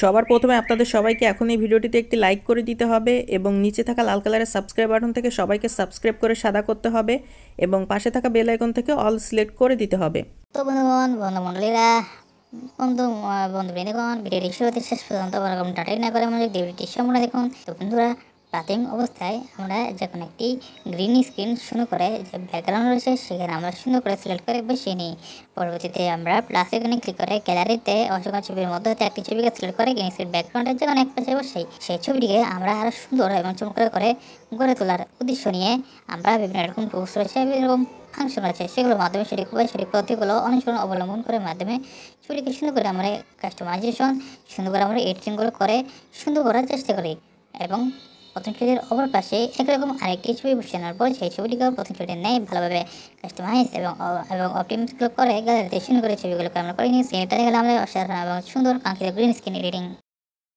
সবার প্রথমে আপনাদের সবাইকে এখন এই ভিডিওটিতে একটি লাইক করে দিতে হবে এবং নিচে থাকা লাল কালারের সাবস্ক্রাইব বাটন থেকে সবাইকে সাবস্ক্রাইব করে সাদা করতে হবে এবং পাশে থাকা বেল আইকন থেকে অল সিলেক্ট করে দিতে হবে। তো বন্ধুগণ, বন্ধুমণ্ডলীরা, বন্ধুবৃন্দগণ, ভিডিওটি শুরু হতে শেষ পর্যন্ত ওরকম টাটাই না করে আমাদের ভিডিওটি সম্পূর্ণ দেখুন। তো বন্ধুরা, প্রাথমিক অবস্থায় আমরা যখন একটি গ্রিন স্ক্রিন শুরু করে যে ব্যাকগ্রাউন্ড রয়েছে সেখানে আমরা সুন্দর করে সিলেক্ট করে বসিয়ে নিই। পরবর্তীতে আমরা প্লাস এখানে ক্লিক করে গ্যালারিতে অসংখ্য ছবির মধ্যে একটি ছবিকে সিলেক্ট করে গ্রিন স্ক্রিন ব্যাকগ্রাউন্ডের যখন এক পাশে বসাই, সেই ছবিটিকে আমরা আরও সুন্দর এবং চমৎকার করে গড়ে তোলার উদ্দেশ্য নিয়ে আমরা বিভিন্ন রকম টুলস রয়েছে, বিভিন্ন রকম ফাংশন আছে, সেগুলোর মাধ্যমে সঠিক পদ্ধতিগুলো অনুসরণ অবলম্বন করে মাধ্যমে ছবিটিকে সুন্দর করে আমরা কাস্টমাইজেশন সুন্দর করে আমরা এডিটিংগুলো করে সুন্দর করার চেষ্টা করি। এবং প্রথম ছবিটির অপর পাশে একরকম আরেকটি ছবি বসিয়ে নেওয়ার পর সেই ছবিটিকে প্রথম ছবিটির নেই ভালোভাবে কাস্টমাইজ এবং অপটিমাইজগুলো করে গ্যালারিতে সুন্দর করে ছবিগুলোকে আমরা করে নিয়েছি। এটা গেলে আমরা অসাধারণ এবং সুন্দর কাঙ্ক্ষিত গ্রিন স্ক্রিন এডিটিং।